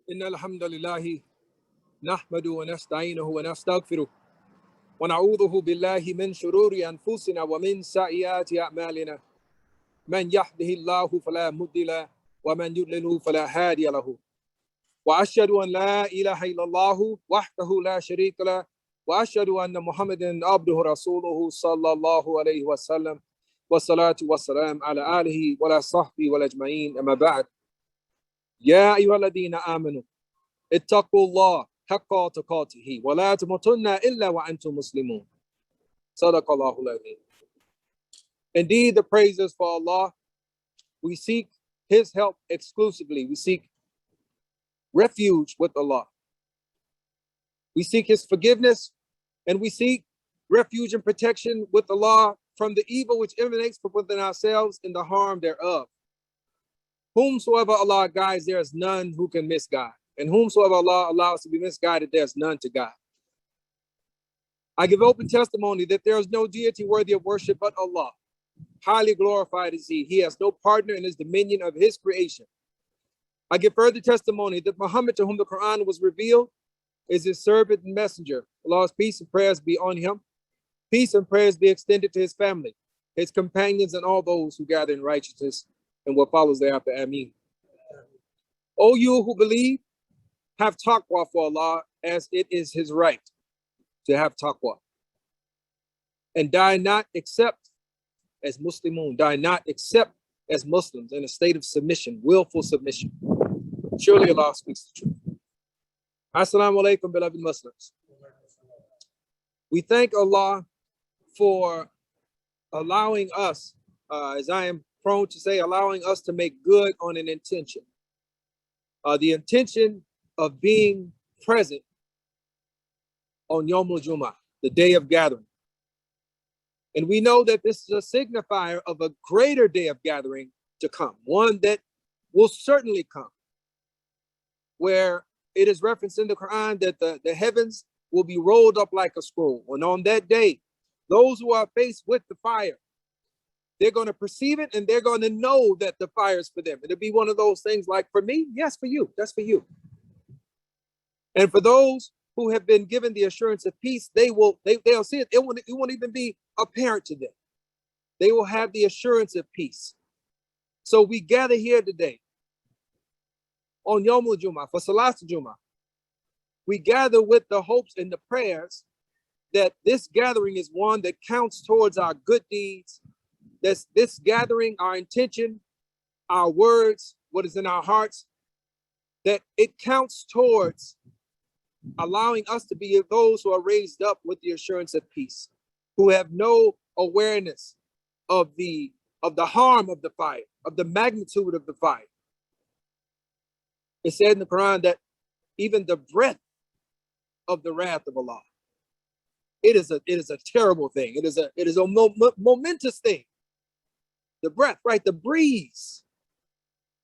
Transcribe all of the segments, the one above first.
إن الحمد لله نحمده ونستعينه ونستغفره ونعوذ بالله من شرور أنفسنا ومن سيئات أعمالنا من يهده الله فلا مضل له ومن يضلل فلا هادي له وأشهد أن لا إله إلا الله وحده لا شريك له وأشهد أن محمدا عبده ورسوله صلى الله عليه وسلم والصلاة والسلام على آله وعلى صحبه والأجمعين أما بعد يا أيها الذين آمنوا اتقوا الله حق تقاته ولا تموتن إلا وأنتم مسلمون. صدق الله العظيم. Indeed, the praises for Allah. We seek His help exclusively. We seek refuge with Allah. We seek His forgiveness, and we seek refuge and protection with Allah from the evil which emanates from within ourselves and the harm thereof. Whomsoever Allah guides, there is none who can misguide. And whomsoever Allah allows to be misguided, there's none to guide. I give open testimony that there is no deity worthy of worship but Allah. Highly glorified is He. He has no partner in His dominion of His creation. I give further testimony that Muhammad, to whom the Quran was revealed, is His servant and messenger. Allah's peace and prayers be on Him. Peace and prayers be extended to His family, His companions, and all those who gather in righteousness and what follows thereafter. Ameen. O you who believe, have taqwa for Allah, as it is His right to have taqwa. And die not except as Muslimun. Die not except as Muslims in a state of submission, willful submission. Surely Allah speaks the truth. Assalamu alaikum, beloved Muslims. We thank Allah for allowing us, as I am prone to say, allowing us to make good on an intention. The intention of being present on Yawm al-Jumu'ah, the day of gathering. And we know that this is a signifier of a greater day of gathering to come, one that will certainly come, where it is referenced in the Quran that the heavens will be rolled up like a scroll. And on that day, those who are faced with the fire, they're going to perceive it and they're going to know that the fire is for them. It'll be one of those things like, for me, yes, for you, that's for you. And for those who have been given the assurance of peace, they'll see it. It won't even be apparent to them. They will have the assurance of peace. So we gather here today on Yawm al-Jumu'ah, for Salat al-Jumu'ah. We gather with the hopes and the prayers that this gathering is one that counts towards our good deeds. This gathering, our intention, our words, what is in our hearts, that it counts towards allowing us to be those who are raised up with the assurance of peace, who have no awareness of the harm of the fire, of the magnitude of the fire. It said in the Quran that even the breath of the wrath of Allah, it is a terrible thing. It is a momentous thing. The breath, right? The breeze,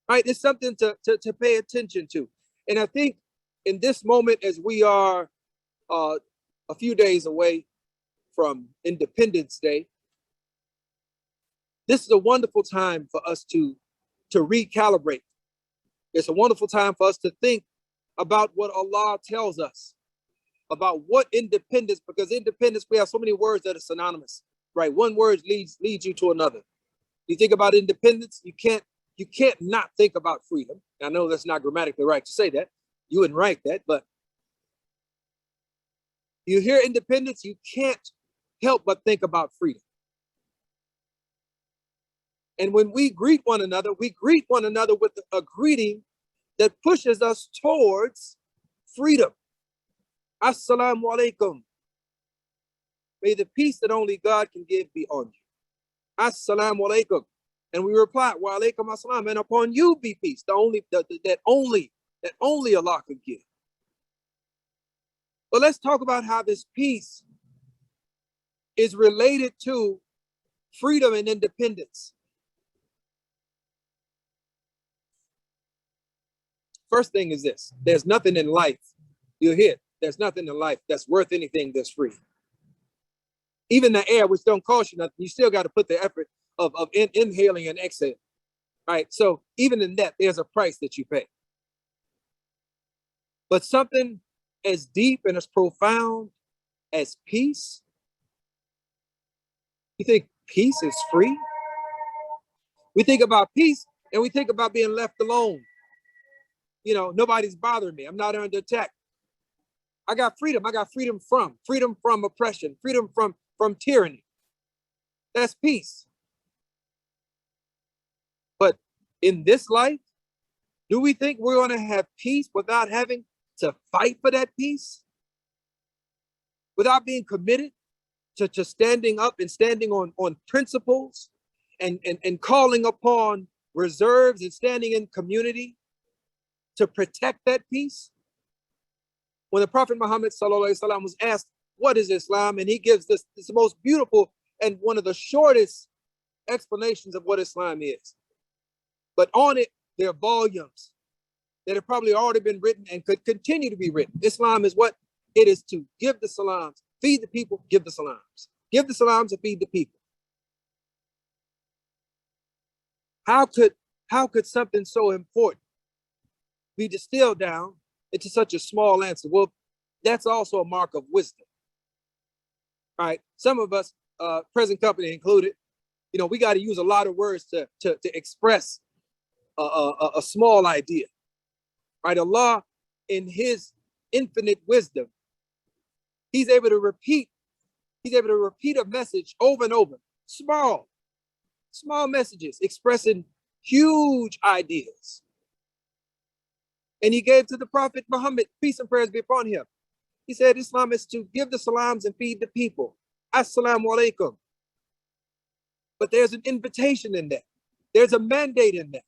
right? It's something to pay attention to. And I think in this moment, as we are a few days away from Independence Day, this is a wonderful time for us to recalibrate. It's a wonderful time for us to think about what Allah tells us about what independence, because independence, we have so many words that are synonymous, right? One word leads you to another. You think about independence, you can't not think about freedom. I know that's not grammatically right to say that. You wouldn't write that, but you hear independence, you can't help but think about freedom. And when we greet one another with a greeting that pushes us towards freedom. Assalamu alaikum. May the peace that only God can give be on you. Assalamu alaikum. And we reply, wa alaikum assalam, and upon you be peace, that only Allah could give. But let's talk about how this peace is related to freedom and independence. First thing is this: there's nothing in life, you'll hear it, there's nothing in life that's worth anything that's free. Even the air, which don't cost you nothing, you still got to put the effort of inhaling and exhaling. Right? So even in that, there's a price that you pay. But something as deep and as profound as peace, you think peace is free? We think about peace and we think about being left alone. You know, nobody's bothering me. I'm not under attack. I got freedom. I got freedom from oppression, freedom from tyranny. That's peace. But in this life, do we think we're going to have peace without having to fight for that peace? Without being committed to standing up and standing on principles and calling upon reserves and standing in community to protect that peace? When the Prophet Muhammad ﷺ was asked, what is Islam? And he gives this the most beautiful and one of the shortest explanations of what Islam is. But on it, there are volumes that have probably already been written and could continue to be written. Islam is what? It is to give the salams, feed the people, give the salams. Give the salams and feed the people. How could something so important be distilled down into such a small answer? Well, that's also a mark of wisdom. All right, some of us, present company included, you know, we got to use a lot of words to express a small idea. Right, Allah, in His infinite wisdom, He's able to repeat a message over and over. Small messages expressing huge ideas. And He gave to the Prophet Muhammad, peace and prayers be upon him. He said Islam is to give the salams and feed the people. Assalamu alaikum. But there's an invitation in that. There's a mandate in that.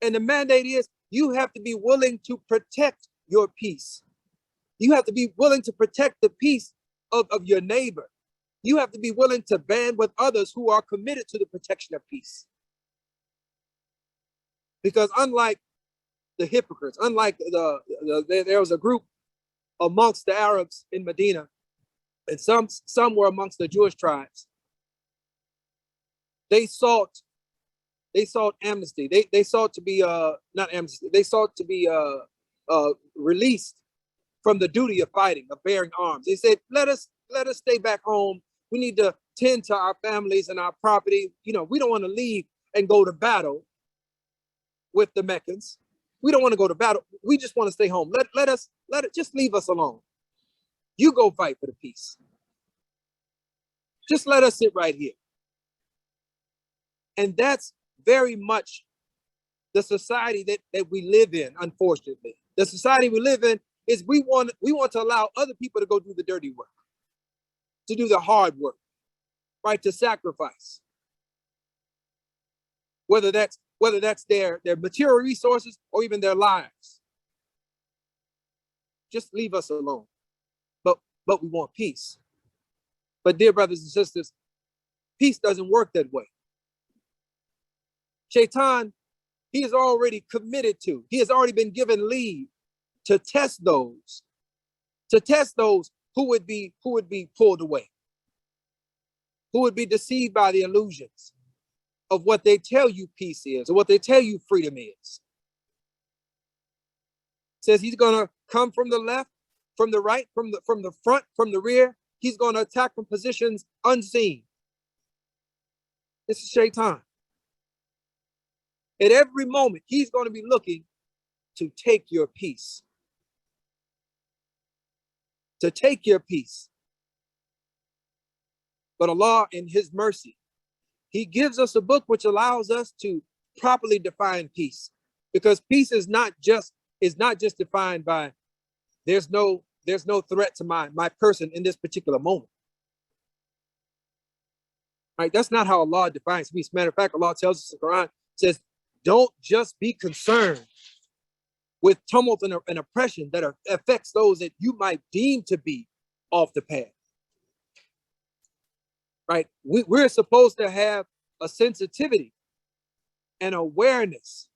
And the mandate is you have to be willing to protect your peace. You have to be willing to protect the peace of your neighbor. You have to be willing to band with others who are committed to the protection of peace. Because unlike the hypocrites, unlike there was a group amongst the Arabs in Medina, and some were amongst the Jewish tribes. They sought amnesty. They sought to be not amnesty. They sought to be released from the duty of fighting, of bearing arms. They said, let us stay back home. We need to tend to our families and our property. You know, we don't want to leave and go to battle with the Meccans. We don't want to go to battle. We just want to stay home. Let it just leave us alone. You go fight for the peace. Just let us sit right here. And that's very much the society that we live in, unfortunately. The society we live in is we want to allow other people to go do the dirty work, to do the hard work, right? To sacrifice. Whether that's their material resources or even their lives. Just leave us alone. But we want peace. But dear brothers and sisters, peace doesn't work that way. Shaitan, he is already committed to, he has already been given leave to test those who would be pulled away, who would be deceived by the illusions of what they tell you peace is, or what they tell you freedom is. Says he's gonna come from the left, from the right, from the front, from the rear. He's gonna attack from positions unseen. This is Shaitan. At every moment, he's going to be looking to take your peace. To take your peace. But Allah, in His mercy, He gives us a book which allows us to properly define peace. Because peace is not just defined by there's no threat to my person in this particular moment. Right? That's not how Allah defines peace. Matter of fact, Allah tells us in the Quran, says, don't just be concerned with tumult and oppression that affects those that you might deem to be off the path. Right? We're supposed to have a sensitivity and awareness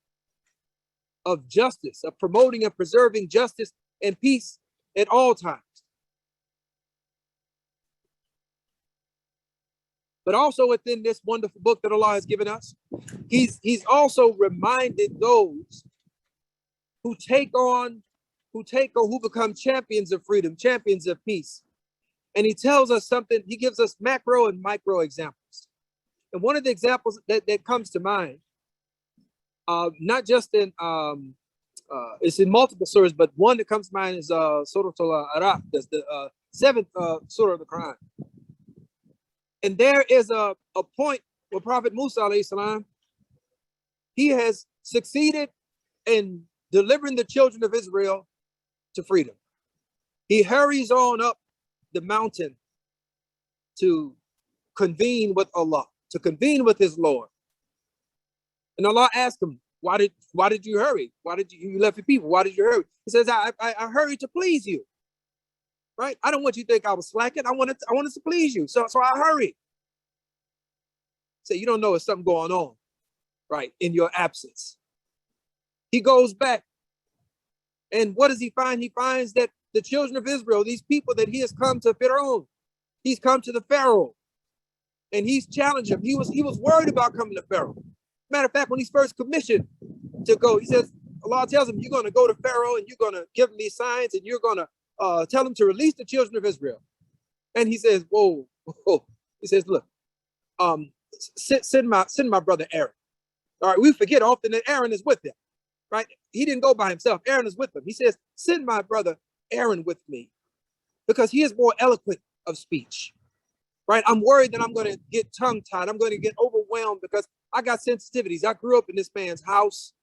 of justice, of promoting and preserving justice and peace at all times. But also within this wonderful book that Allah has given us, He's also reminded those who take on who become champions of freedom, champions of peace. And he tells us something, he gives us macro and micro examples. And one of the examples that comes to mind, not just in, it's in multiple surahs, but one that comes to mind is Surah Al-Araf, that's the seventh surah of the Quran. And there is a point where Prophet Musa alayhi salam, he has succeeded in delivering the children of Israel to freedom. He hurries on up the mountain to convene with Allah, to convene with his Lord. And Allah asked him, why did you hurry? Why did you left your people? Why did you hurry? He says, I hurried to please you. Right? I don't want you to think I was slacking. I wanted to please you. So I hurried. So you don't know there's something going on, right, in your absence. He goes back. And what does he find? He finds that the children of Israel, these people that he has come to Pharaoh, he's come to the Pharaoh, and he's challenged him. He was worried about coming to Pharaoh. Matter of fact, when he's first commissioned to go, he says, Allah tells him, you're going to go to Pharaoh and you're going to give him these signs and you're going to tell him to release the children of Israel. And he says, whoa. He says, look, send my brother Aaron. All right, we forget often that Aaron is with him, right? He didn't go by himself. Aaron is with him. He says, send my brother Aaron with me because he is more eloquent of speech, right? I'm worried that I'm going to get tongue-tied. I'm going to get overwhelmed because I got sensitivities. I grew up in this man's house.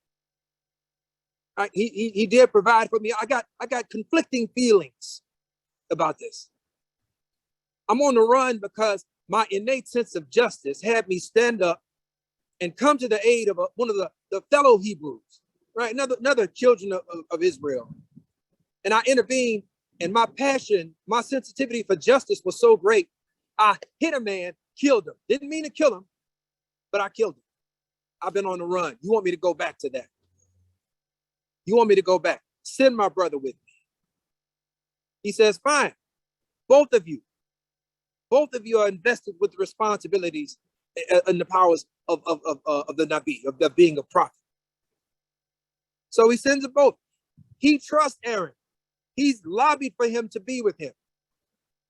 Right? He did provide for me. I got conflicting feelings about this. I'm on the run because my innate sense of justice had me stand up and come to the aid of one of the fellow Hebrews, right? Another children of Israel. And I intervened, and my passion, my sensitivity for justice was so great. I hit a man, killed him. Didn't mean to kill him, but I killed him. I've been on the run. You want me to go back to that? You want me to go back? Send my brother with me. He says, fine. Both of you are invested with the responsibilities and the powers of the Nabi, of being a prophet. So he sends them both. He trusts Aaron. He's lobbied for him to be with him.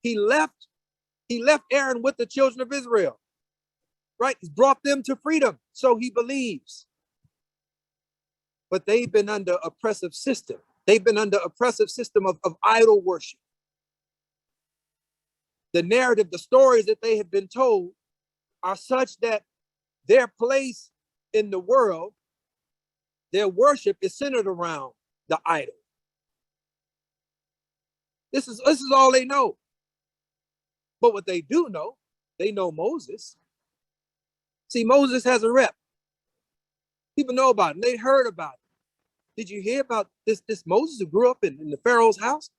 He left Aaron with the children of Israel, right? He's brought them to freedom, so he believes. But they've been under oppressive system. They've been under oppressive system of idol worship. The narrative, the stories that they have been told are such that their place in the world, their worship is centered around the idol. This is all they know. But what they do know, they know Moses. See, Moses has a rep. People know about him. They heard about him. Did you hear about this Moses who grew up in the Pharaoh's house?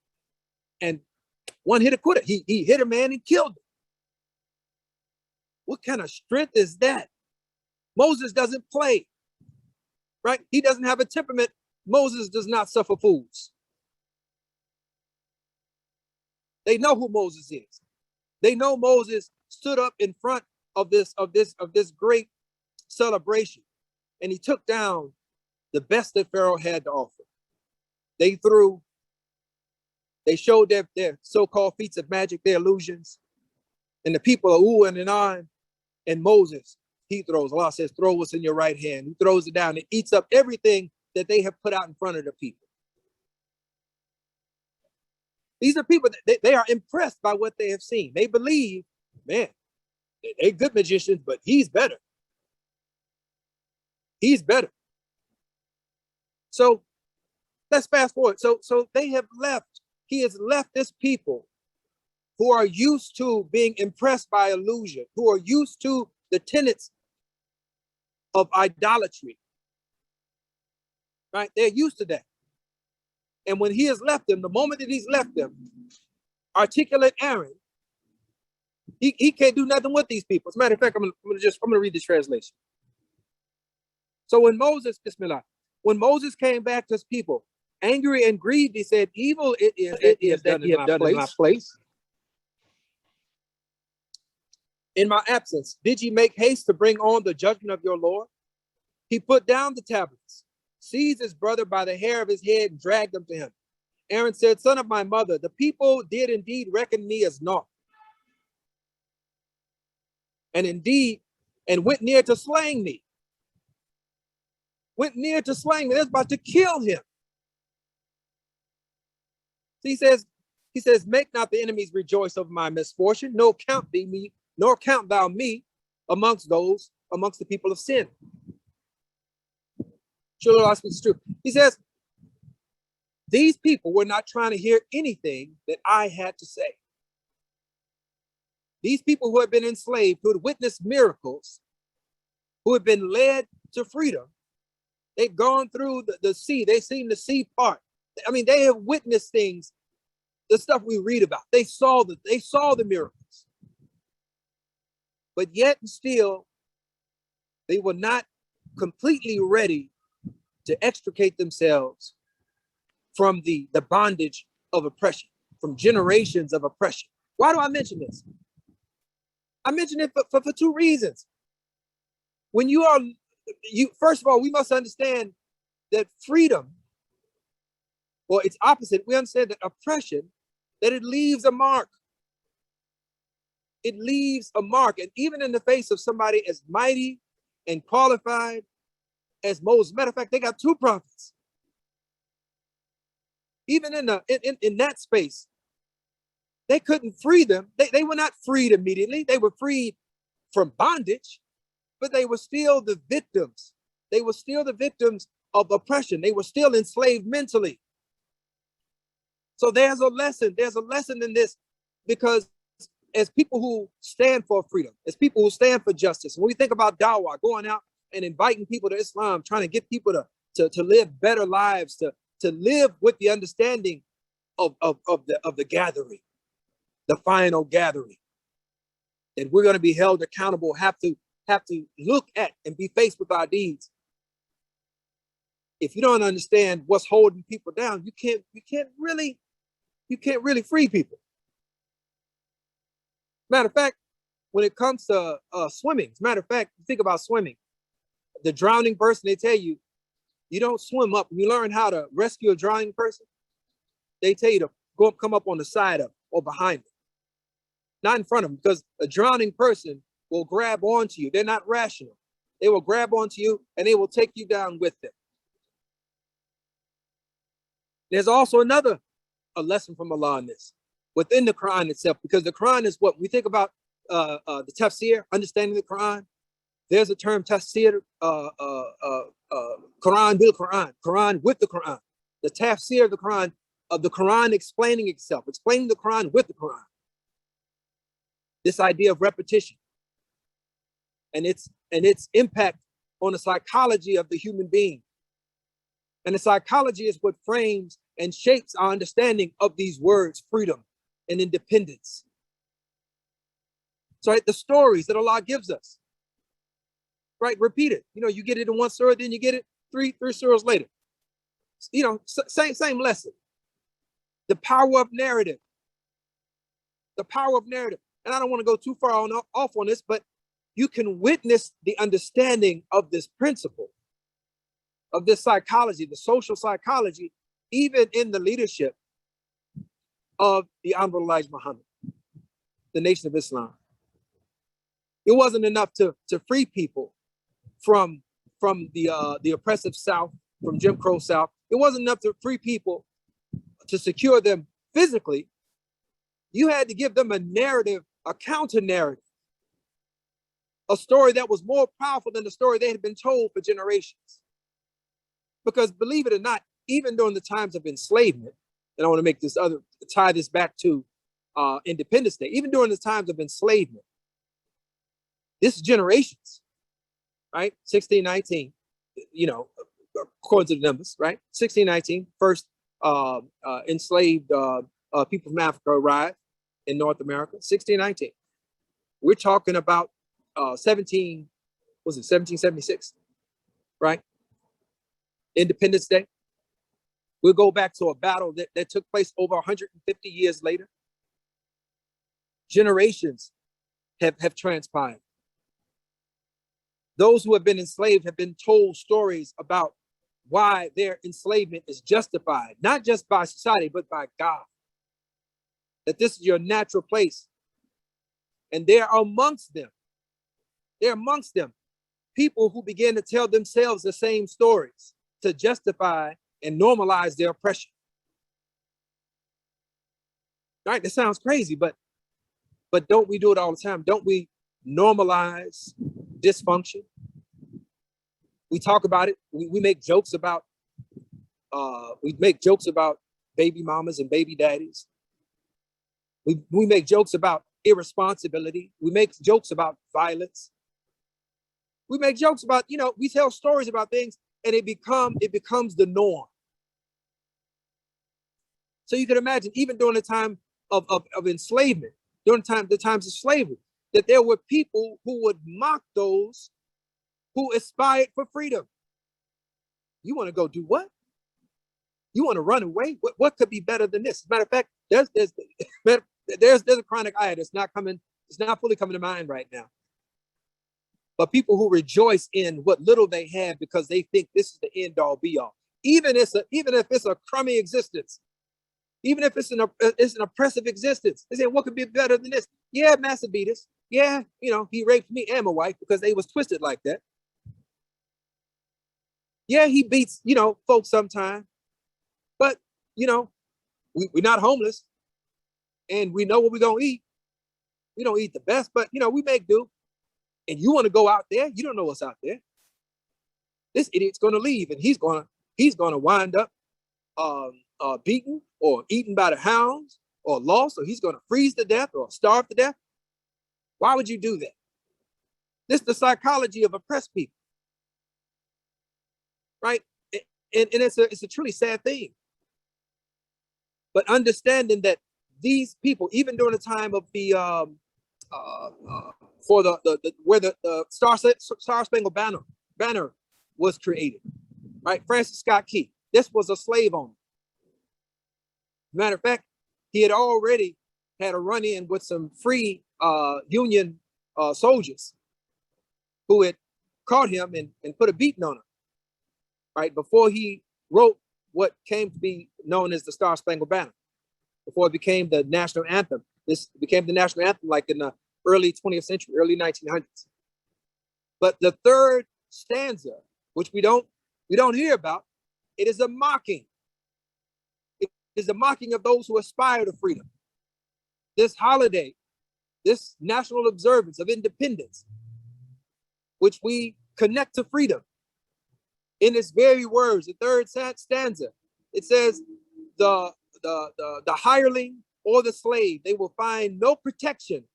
And one hit a quitter. He hit a man and killed him. What kind of strength is that? Moses doesn't play, right? He doesn't have a temperament. Moses does not suffer fools. They know who Moses is. They know Moses stood up in front of this great celebration, and he took down the best that Pharaoh had to offer. They showed their so-called feats of magic, their illusions, and the people are oohing and on. And Moses, he throws. Allah says, throw what's in your right hand. He throws it down and eats up everything that they have put out in front of the people. These are people that they are impressed by what they have seen. They believe, man, they're good magicians, but he's better. He's better. So let's fast forward. So they have left. He has left this people who are used to being impressed by illusion, who are used to the tenets of idolatry. Right? They're used to that. And when he has left them, the moment that he's left them, articulate Aaron, he can't do nothing with these people. As a matter of fact, I'm gonna read this translation. So when Moses came back to his people, angry and grieved, he said, evil it is that ye have done in my place. In my absence, did ye make haste to bring on the judgment of your Lord? He put down the tablets, seized his brother by the hair of his head, and dragged them to him. Aaron said, son of my mother, the people did indeed reckon me as naught. And indeed, and went near to slaying me. Went near to slaying me. They're about to kill him. So he says, make not the enemies rejoice over my misfortune, nor count thou me amongst the people of sin. Surely Allah speaks truth. He says, these people were not trying to hear anything that I had to say. These people who had been enslaved, who had witnessed miracles, who had been led to freedom, they've gone through the sea. They've seen the sea part. I mean, they have witnessed things, the stuff we read about. They saw the miracles. But yet and still, they were not completely ready to extricate themselves from the bondage of oppression, from generations of oppression. Why do I mention this? I mention it for two reasons. When first of all, we must understand that freedom, or its opposite, we understand that oppression, that it leaves a mark. It leaves a mark. And even in the face of somebody as mighty and qualified as Moses, matter of fact, they got two prophets. Even in that space, they couldn't free them. They were not freed immediately. They were freed from bondage, but they were still the victims. They were still the victims of oppression. They were still enslaved mentally. So there's a lesson. There's a lesson in this, because as people who stand for freedom, as people who stand for justice, when we think about dawah, going out and inviting people to Islam, trying to get people to live better lives, to live with the understanding of the gathering, the final gathering, that we're going to be held accountable, have to look at and be faced with our deeds. If you don't understand what's holding people down, you can't really free people. Matter of fact, when it comes to swimming, as a matter of fact, you think about swimming, the drowning person, they tell you, you don't swim up. When you learn how to rescue a drowning person, they tell you to come up on the side of or behind them, not in front of them, because a drowning person will grab onto you. They're not rational. They will grab onto you and they will take you down with them. There's also a lesson from Allah in this, within the Quran itself, because the Quran is what we think about the tafsir, understanding the Quran. There's a term tafsir, Quran bil Quran, Quran with the Quran, the tafsir of the Quran explaining itself, explaining the Quran with the Quran. This idea of repetition and its impact on the psychology of the human being. And the psychology is what frames and shapes our understanding of these words, freedom and independence. So the stories that Allah gives us, right? Repeat it. You get it in one surah, then you get it three surahs later. Same lesson. The power of narrative. The power of narrative. And I don't want to go too far off on this, but you can witness the understanding of this principle, of this psychology, the social psychology, even in the leadership of the Honorable Elijah Muhammad, the Nation of Islam. It wasn't enough to free people from the oppressive South, from Jim Crow South. It wasn't enough to free people, to secure them physically. You had to give them a narrative, a counter narrative, a story that was more powerful than the story they had been told for generations. Because believe it or not, even during the times of enslavement, and I want to tie this back to Independence Day, even during the times of enslavement, this is generations, right? 1619, according to the numbers, right? 1619, first enslaved people from Africa arrived in North America, 1619. We're talking about 1776, right? Independence Day. We'll go back to a battle that took place over 150 years later. Generations have transpired. Those who have been enslaved have been told stories about why their enslavement is justified, not just by society, but by God. That this is your natural place. And there are amongst them people who begin to tell themselves the same stories to justify and normalize their oppression. Right? That sounds crazy, but don't we do it all the time? Don't we normalize dysfunction? We talk about it. We make jokes about baby mamas and baby daddies. We make jokes about irresponsibility. We make jokes about violence. We make jokes about, we tell stories about things, and it becomes the norm. So you can imagine, even during the time of enslavement, during the times of slavery, that there were people who would mock those who aspired for freedom. You want to go do what? You want to run away? What could be better than this? As a matter of fact, there's a chronic eye that's not coming. It's not fully coming to mind right now. But people who rejoice in what little they have because they think this is the end all be all, even if it's a crummy existence, even if it's an oppressive existence, they say, what could be better than this? Yeah, Master beat us. Yeah, he raped me and my wife because they was twisted like that. Yeah, he beats, folks sometimes, but we're not homeless, and we know what we're gonna eat. We don't eat the best, but we make do. And you want to go out there? You don't know what's out there. This idiot's going to leave, and he's going to wind up beaten or eaten by the hounds or lost, or he's going to freeze to death or starve to death. Why would you do that? This is the psychology of oppressed people, right? And it's a truly sad thing. But understanding that these people, even during the time of the where the Star Spangled Banner was created, right? Francis Scott Key, this was a slave owner. Matter of fact, he had already had a run-in with some free Union soldiers who had caught him and put a beating on him, right? Before he wrote what came to be known as the Star Spangled Banner, before it became the national anthem. This became the national anthem like in the early 20th century, early 1900s. But the third stanza, which we don't hear about, it is a mocking. It is a mocking of those who aspire to freedom. This holiday, this national observance of independence, which we connect to freedom. In its very words, the third stanza, it says, the hireling or the slave, they will find no protection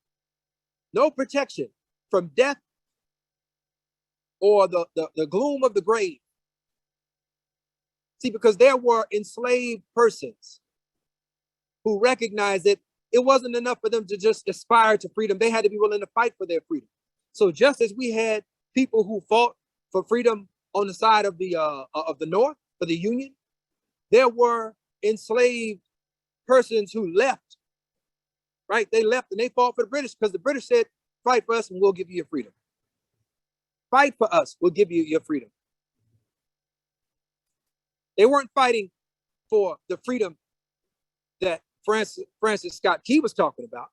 from death or the gloom of the grave. See, because there were enslaved persons who recognized that it wasn't enough for them to just aspire to freedom. They had to be willing to fight for their freedom. So just as we had people who fought for freedom on the side of the North, for the Union, there were enslaved persons who left, right? They left and they fought for the British because the British said, fight for us and we'll give you your freedom. Fight for us, we'll give you your freedom. They weren't fighting for the freedom that Francis Scott Key was talking about.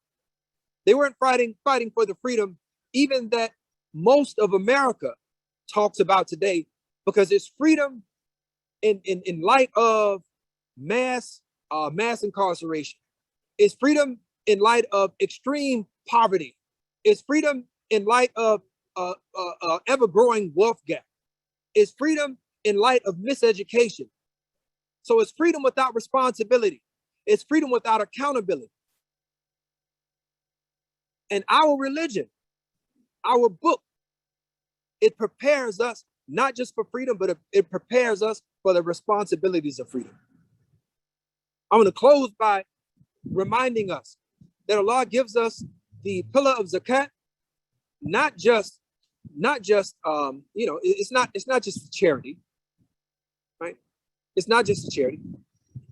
They weren't fighting for the freedom even that most of America talks about today, because it's freedom in light of mass incarceration. It's freedom in light of extreme poverty. It's freedom in light of ever-growing wealth gap. It's freedom in light of miseducation. So it's freedom without responsibility. It's freedom without accountability. And our religion, our book, it prepares us not just for freedom, but it prepares us for the responsibilities of freedom. I'm going to close by reminding us that Allah gives us the pillar of zakat, not just it's not just a charity, right? It's not just a charity.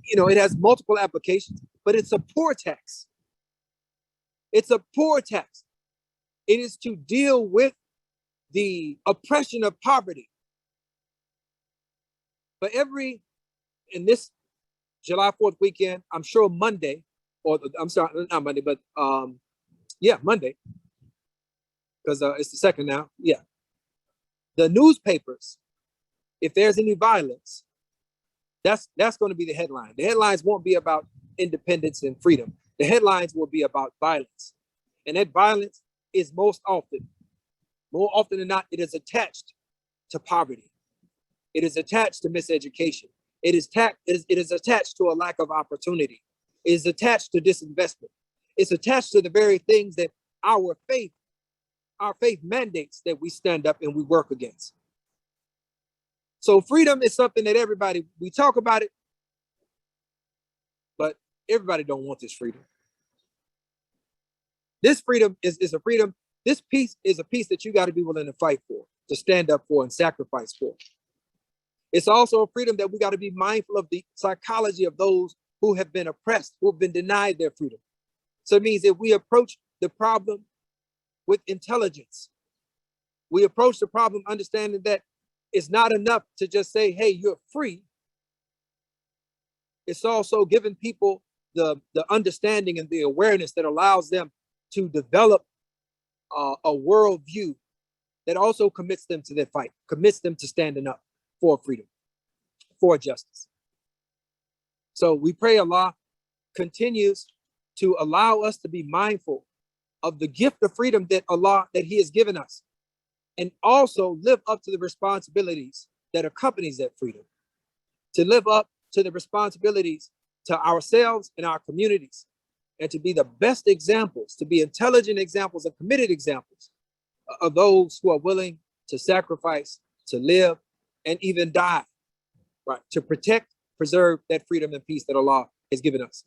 It has multiple applications, but it's a poor tax. It's a poor tax. It is to deal with the oppression of poverty. But in this July 4th weekend, I'm sure Monday, or I'm sorry, not Monday, but yeah, Monday, because it's the second now. Yeah. The newspapers, if there's any violence, that's going to be the headline. The headlines won't be about independence and freedom. The headlines will be about violence. And that violence is more often than not, it is attached to poverty. It is attached to miseducation. It is attached to a lack of opportunity. It is attached to disinvestment. It's attached to the very things that our faith mandates that we stand up and we work against. So freedom is something that we talk about it, but everybody don't want this freedom. This freedom is a freedom. This peace is a peace that you got to be willing to fight for, to stand up for and sacrifice for. It's also a freedom that we got to be mindful of the psychology of those who have been oppressed, who have been denied their freedom. So it means that we approach the problem with intelligence. We approach the problem understanding that it's not enough to just say, hey, you're free. It's also giving people the understanding and the awareness that allows them to develop a worldview that also commits them to their fight, commits them to standing up for freedom, for justice. So we pray Allah continues to allow us to be mindful of the gift of freedom that He has given us, and also live up to the responsibilities that accompanies that freedom, to live up to the responsibilities to ourselves and our communities, and to be the best examples, to be intelligent examples and committed examples of those who are willing to sacrifice, to live, and even die, right, to protect, preserve that freedom and peace that Allah has given us.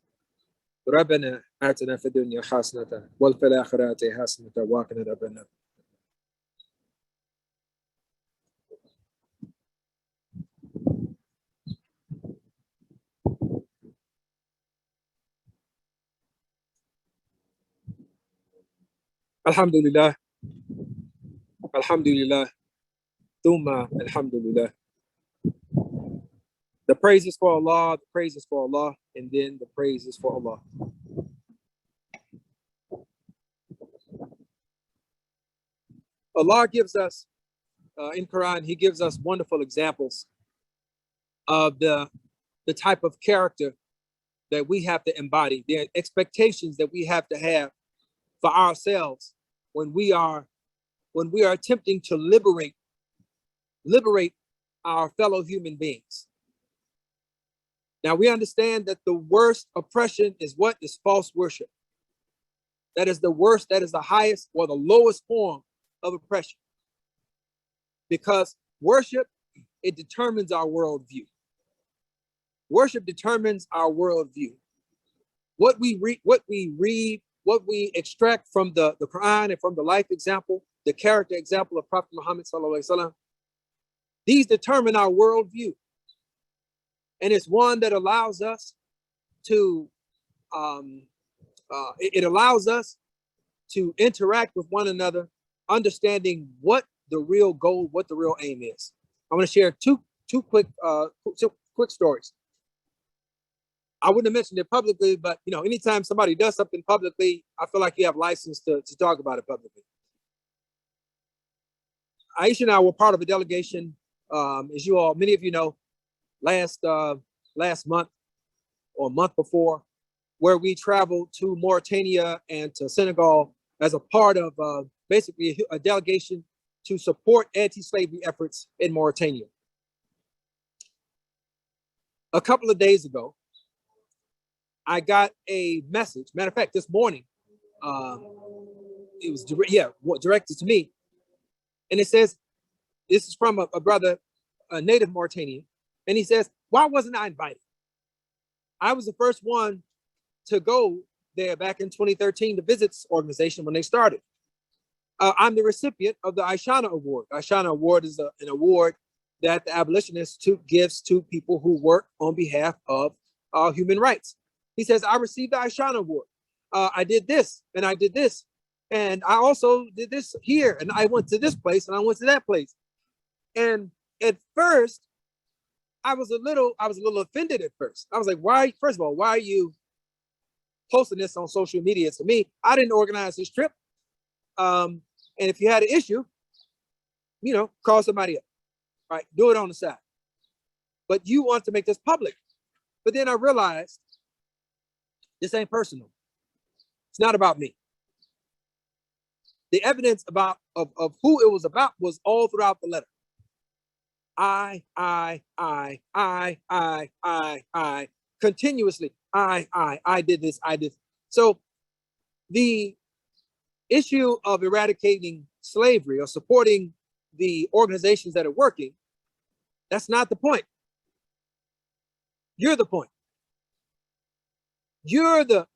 ربنا آتنا في الدنيا حسنة وفي الآخرة حسنة وقنا عذاب النار. Alhamdulillah, Alhamdulillah, Thumma Alhamdulillah. The praise is for Allah, the praise is for Allah, and then the praise is for Allah. Allah gives us, in Quran, He gives us wonderful examples of the type of character that we have to embody, the expectations that we have to have for ourselves when we are attempting to liberate our fellow human beings. Now we understand that the worst oppression is what? Is false worship. That is the worst, that is the highest or the lowest form of oppression. Because worship, it determines our worldview. Worship determines our worldview. What we read, what we extract from the Quran and from the life example, the character example of Prophet Muhammad sallallahu alaihi wasallam, these determine our worldview. And it's one that allows us to, it allows us to interact with one another, understanding what the real goal, what the real aim is. I'm going to share two quick stories. I wouldn't have mentioned it publicly, but anytime somebody does something publicly, I feel like you have license to talk about it publicly. Aisha and I were part of a delegation, as many of you know, last month or month before, where we traveled to Mauritania and to Senegal as a part of basically a delegation to support anti-slavery efforts in Mauritania. A couple of days ago, I got a message. Matter of fact, this morning, it was directed to me, and it says, this is from a brother, a native Mauritanian, and he says, why wasn't I invited? I was the first one to go there back in 2013 to visit this organization when they started. I'm the recipient of the Aishana Award. Aishana Award is an award that the abolitionist gives to people who work on behalf of human rights. He says, I received the Aishana Award. I did this and I did this. And I also did this here. And I went to this place and I went to that place. And at first, I was a little offended at first. I was like, why? First of all, why are you posting this on social media? To me, I didn't organize this trip. And if you had an issue, call somebody up. Right, do it on the side. But you want to make this public. But then I realized this ain't personal. It's not about me. The evidence of who it was about was all throughout the letter. I, continuously. I did this, I did. So the issue of eradicating slavery or supporting the organizations that are working, that's not the point. You're the point. You're the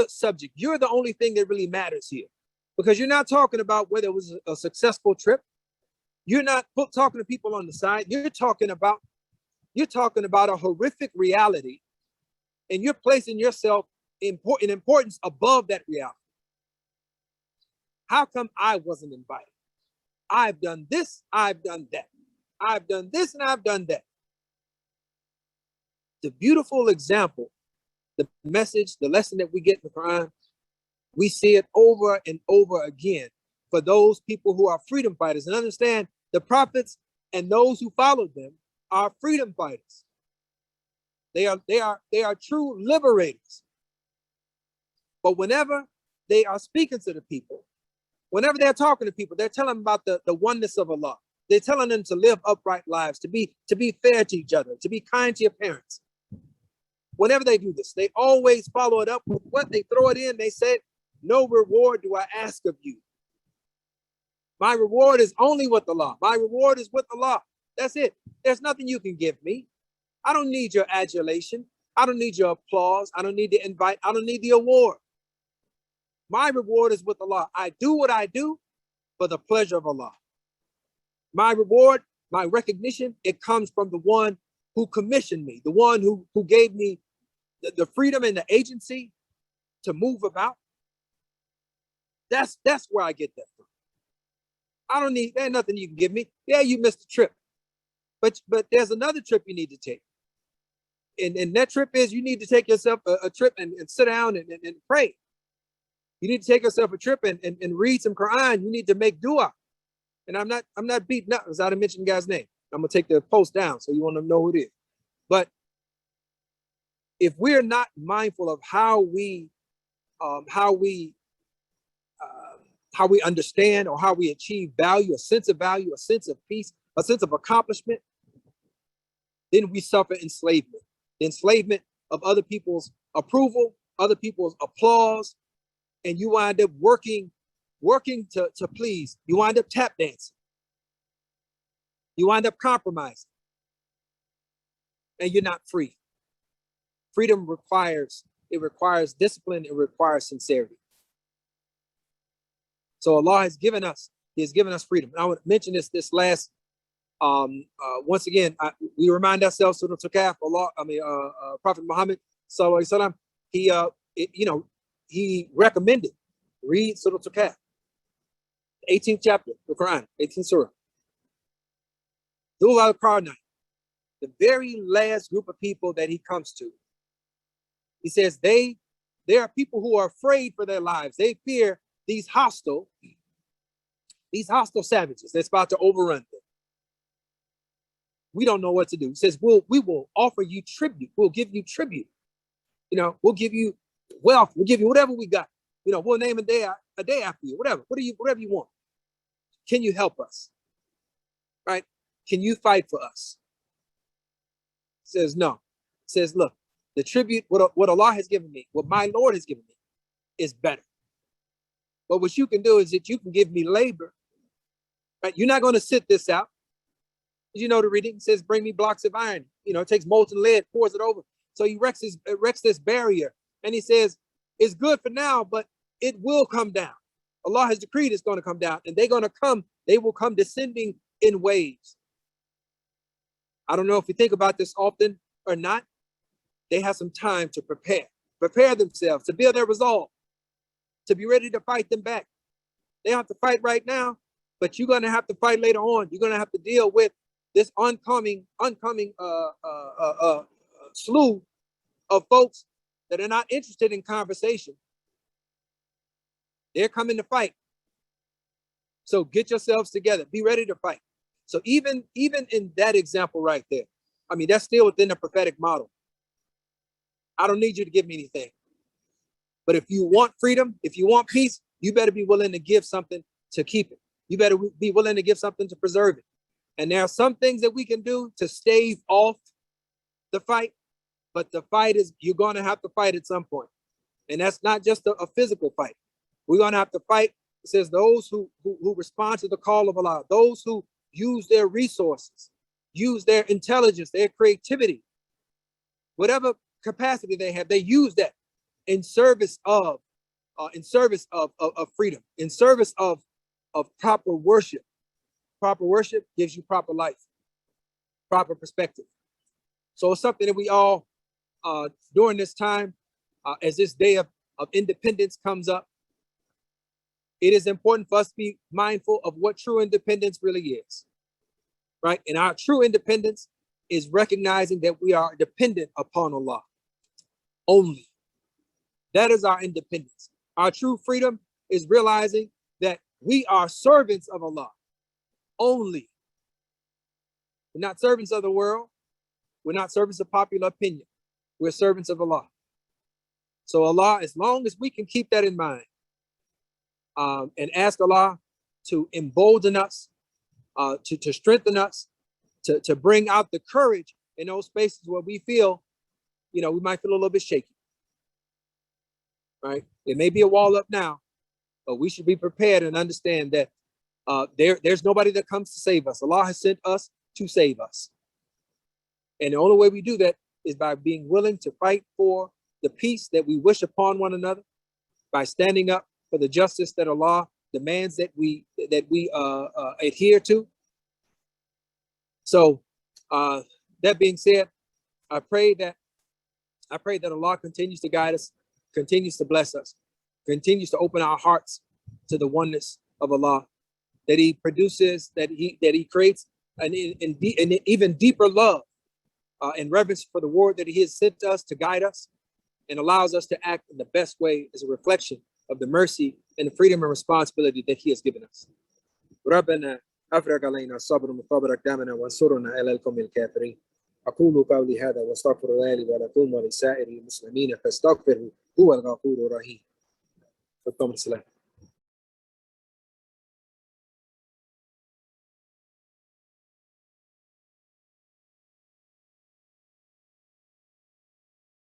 subject. You're the only thing that really matters here, because you're not talking about whether it was a successful trip. You're not talking to people on the side. You're talking about a horrific reality, and you're placing yourself in importance above that reality. How come I wasn't invited? I've done this, I've done that. I've done this and I've done that. The beautiful example, the message, the lesson that we get in the Quran, we see it over and over again for those people who are freedom fighters. And understand, the prophets and those who followed them are freedom fighters. They are true liberators. But whenever they are speaking to the people, whenever they're talking to people, they're telling them about the oneness of Allah. They're telling them to live upright lives, to be fair to each other, to be kind to your parents. Whenever they do this, they always follow it up with what? They throw it in. They said, no reward do I ask of you. My reward is only with Allah. My reward is with Allah. That's it. There's nothing you can give me. I don't need your adulation. I don't need your applause. I don't need the invite. I don't need the award. My reward is with Allah. I do what I do for the pleasure of Allah. My reward, my recognition, it comes from the one who commissioned me, the one who gave me the freedom and the agency to move about. That's where I get that from. I don't need, there's nothing you can give me. Yeah, you missed a trip. But there's another trip you need to take. And that trip is, you need to take yourself a trip and sit down and pray. You need to take yourself a trip and read some Quran. You need to make dua. And I'm not beating up, as I didn't mention the guy's name. I'm gonna take the post down so you want to know who it is. But if we're not mindful of how we understand or how we achieve value, a sense of peace, a sense of accomplishment, then we suffer enslavement. The enslavement of other people's approval, other people's applause, and you wind up working to please. You wind up tap dancing. You wind up compromising. And you're not free. Freedom requires discipline, it requires sincerity. So Allah has given us freedom. And I would mention this last, once again, we remind ourselves, Surah Al-Taqwa, Prophet Muhammad, sallallahu alaihi wasallam, he recommended, read Surah Al-Taqwa, 18th chapter, the Quran, 18th surah. Dhul al-Qarnayn, the very last group of people that he comes to, he says they are people who are afraid for their lives. They fear these hostile savages that's about to overrun them. We don't know what to do. He says, we will offer you tribute. We'll give you tribute. We'll give you wealth. We'll give you whatever we got. We'll name a day after you. Whatever you want. Can you help us? Right? Can you fight for us? He says no. He says, look, the tribute, what Allah has given me, what my Lord has given me, is better. But what you can do is that you can give me labor. Right? You're not going to sit this out. You know the reading says, bring me blocks of iron. It takes molten lead, pours it over. So he erects this barrier. And he says, it's good for now, but it will come down. Allah has decreed it's going to come down. And they will come descending in waves. I don't know if you think about this often or not. They have some time to prepare themselves, to build their resolve, to be ready to fight them back. They don't have to fight right now, but you're going to have to fight later on. You're going to have to deal with this oncoming slew of folks that are not interested in conversation. They're coming to fight. So get yourselves together. Be ready to fight. So even in that example right there, I mean, that's still within the prophetic model. I don't need you to give me anything. But if you want freedom, if you want peace, you better be willing to give something to keep it. You better be willing to give something to preserve it. And there are some things that we can do to stave off the fight, but the fight is, you're going to have to fight at some point. And that's not just a physical fight. We're going to have to fight. It says those who respond to the call of Allah, those who use their resources, use their intelligence, their creativity, whatever capacity they have, they use that in service of freedom, in service of proper worship. Proper worship gives you proper life, proper perspective. So it's something that we all, during this time, as this day of independence comes up, it is important for us to be mindful of what true independence really is, right? And our true independence is recognizing that we are dependent upon Allah only. That is our independence. Our true freedom is realizing that we are servants of Allah only. We're not servants of the world. We're not servants of popular opinion. We're servants of Allah. So Allah, as long as we can keep that in mind, and ask Allah to embolden us, to strengthen us, to bring out the courage in those spaces where we feel, we might feel a little bit shaky, right? There may be a wall up now, but we should be prepared and understand that there's nobody that comes to save us. Allah has sent us to save us. And the only way we do that is by being willing to fight for the peace that we wish upon one another, by standing up for the justice that Allah demands that we adhere to. So that being said, I pray that Allah continues to guide us, continues to bless us, continues to open our hearts to the oneness of Allah, that He produces, that He creates an even deeper love and reverence for the word that He has sent us to guide us, and allows us to act in the best way as a reflection of the mercy and the freedom and responsibility that He has given us. ربنا أفرغ علينا الصبر وثبت أقدامنا وانصرنا على القوم الكافرين. أقول قولي هذا واستغفر الله لي ولكم ولسائر المسلمين فاستغفروه هو الغفور الرحيم.